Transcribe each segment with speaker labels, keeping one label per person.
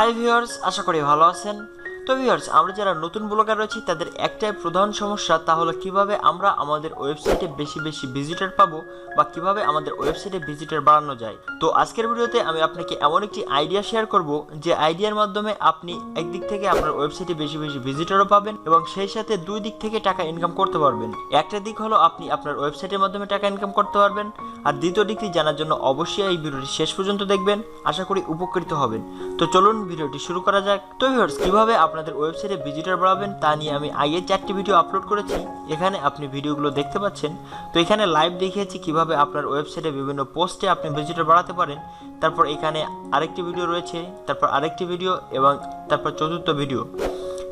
Speaker 1: Hi viewers, আশা করি ভালো আছেন। তো ভিউয়ার্স, আমরা যারা নতুন ব্লগার রয়েছি তাদের একটাই প্রধান সমস্যা, তা হলো কিভাবে আমরা আমাদের ওয়েবসাইটে বেশি বেশি ভিজিটর পাবো বা কিভাবে আমাদের ওয়েবসাইটে ভিজিটর বাড়ানো যায়। তো আজকের ভিডিওতে আমি আপনাকে এমন একটি আইডিয়া শেয়ার করব যে আইডিয়ার মাধ্যমে আপনি একদিক থেকে আপনার ওয়েবসাইটে বেশি বেশি ভিজিটরও পাবেন এবং সেই সাথে দুই দিক থেকে টাকা ইনকাম করতে পারবেন। একটা দিক হলো আপনি আপনার ওয়েবসাইটের মাধ্যমে টাকা ইনকাম করতে পারবেন, আর দ্বিতীয় দিকটি জানার জন্য অবশ্যই এই ভিডিওটি শেষ পর্যন্ত দেখবেন, আশা করি উপকৃত হবেন। তো চলুন ভিডিওটি শুরু করা যাক। তো ভিউয়ার্স, কিভাবে আপনাদের ওয়েবসাইটে ভিজিটর বাড়াবেন তা নিয়ে আমি আগে 4টি ভিডিও আপলোড করেছি। এখানে আপনি ভিডিওগুলো দেখতে পাচ্ছেন। তো এখানে লাইভ দেখিয়েছি কিভাবে আপনার ওয়েবসাইটে বিভিন্ন পোস্টে আপনি ভিজিটর বাড়াতে পারেন। তারপর এখানে আরেকটি ভিডিও রয়েছে, তারপর আরেকটি ভিডিও এবং তারপর চতুর্থ ভিডিও।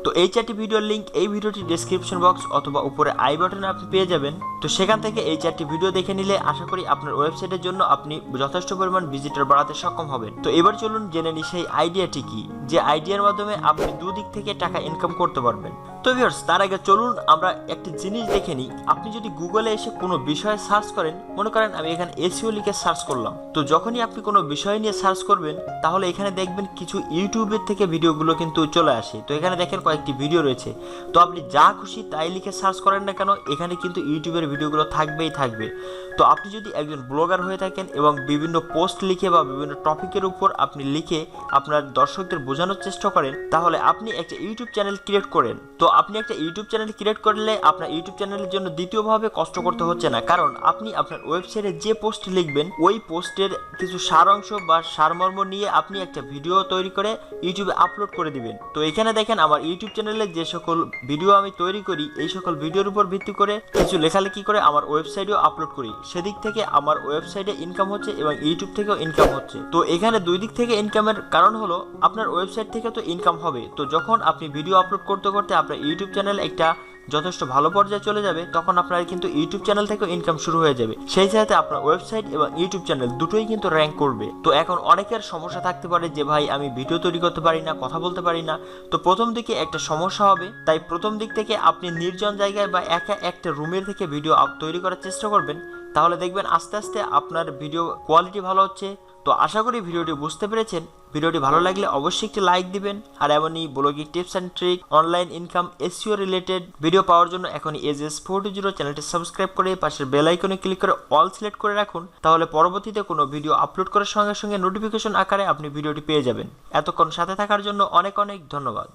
Speaker 1: তো এই 4টি ভিডিওর লিঙ্ক এই ভিডিওটি ডেসক্রিপশন বক্স অথবা উপরে আই বাটনে আপনি পেয়ে যাবেন। তো সেখান থেকে এই 4টি ভিডিও দেখে নিলে আশা করি আপনার ওয়েবসাইটের জন্য আপনি যথেষ্ট পরিমাণ ভিজিটর বাড়াতে সক্ষম হবেন। তো এবার চলুন জেনে নিই সেই আইডিয়াটি কি, যে আইডিয়ার মাধ্যমে আপনি দুদিক থেকে টাকা ইনকাম করতে পারবেন। তো ভিউয়ার্স, তার আগে চলুন আমরা একটি জিনিস দেখে নিই। আপনি যদি গুগলে এসে কোনো বিষয়ে সার্চ করেন, মনে করেন আমি এখানে এসইও লিখে সার্চ করলাম, তো যখনই আপনি কোনো বিষয় নিয়ে সার্চ করবেন তাহলে এখানে দেখবেন কিছু ইউটিউবের থেকে ভিডিওগুলো কিন্তু চলে আসে। তো এখানে দেখেন কয়েকটি ভিডিও রয়েছে। তো আপনি যা খুশি তাই লিখে সার্চ করেন না কেন, এখানে কিন্তু ইউটিউবের ভিডিওগুলো থাকবেই থাকবে। তো আপনি যদি একজন ব্লগার হয়ে থাকেন এবং বিভিন্ন পোস্ট লিখে বা বিভিন্ন টপিকের উপর আপনি লিখে আপনার দর্শকদের বোঝানোর চেষ্টা করেন, তাহলে আপনি একটা ইউটিউব চ্যানেল ক্রিয়েট করেন। তো আপনি একটা ইউটিউব চ্যানেল ক্রিয়েট করলে আপনার ইউটিউব চ্যানেলের জন্য দ্বিতীয়ভাবে কষ্ট করতে হচ্ছে না, কারণ আপনি আপনার ওয়েবসাইটে যে পোস্ট লিখবেন ওই পোস্টের কিছু সারাংশ বা সারমর্ম নিয়ে আপনি একটা ভিডিও তৈরি করে ইউটিউবে আপলোড করে দিবেন। তো এখানে দেখেন আমার ইউটিউব চ্যানেলে যে সকল ভিডিও আমি তৈরি করি, এই সকল ভিডিওর উপর ভিত্তি করে কিছু লেখালেখি করে আমার ওয়েবসাইটেও আপলোড করি। সেদিক থেকে আমার ওয়েবসাইটে ইনকাম হচ্ছে এবং ইউটিউব থেকেও ইনকাম হচ্ছে। তো এখানে দুই দিক থেকে ইনকামের কারণ হলো আপনার ওয়েবসাইট থেকে তো ইনকাম হবে, তো যখন আপনি ভিডিও আপলোড করতে করতে আপনার ইউটিউব চ্যানেল একটা যথেষ্ট ভালো পর্যায়ে চলে যাবে, তখন আপনার কিন্তু ইউটিউব চ্যানেল থেকেও ইনকাম শুরু হয়ে যাবে। সেই সাথে আপনার ওয়েবসাইট এবং ইউটিউব চ্যানেল দুটোই কিন্তু র্যাঙ্ক করবে। তো এখন অনেকের সমস্যা থাকতে পারে যে ভাই আমি ভিডিও তৈরি করতে পারি না, কথা বলতে পারি না। তো প্রথম দিকে একটা সমস্যা হবে, তাই প্রথম দিক থেকে আপনি নির্জন জায়গায় বা একা একটা রুমের থেকে ভিডিও তৈরি করার চেষ্টা করবেন, তাহলে দেখবেন আস্তে আস্তে আপনার ভিডিও কোয়ালিটি ভালো হচ্ছে। তো আশা করি ভিডিওটি বুঝতে পেরেছেন। ভিডিওটি ভালো লাগলে অবশ্যই একটি লাইক দিবেন, আর এমনই blogging tips and trick, online income, SEO related video পাওয়ার জন্য এখনই 𝗟𝗔𝗚𝗘𝗘𝗕 চ্যানেলটি সাবস্ক্রাইব করে পাশের বেল আইকনে ক্লিক করে অল সিলেক্ট করে রাখুন, তাহলে পরবর্তীতে কোনো ভিডিও আপলোড করার সঙ্গে সঙ্গে নোটিফিকেশন আকারে আপনি ভিডিওটি পেয়ে যাবেন। এতক্ষণ সাথে থাকার জন্য অনেক অনেক ধন্যবাদ।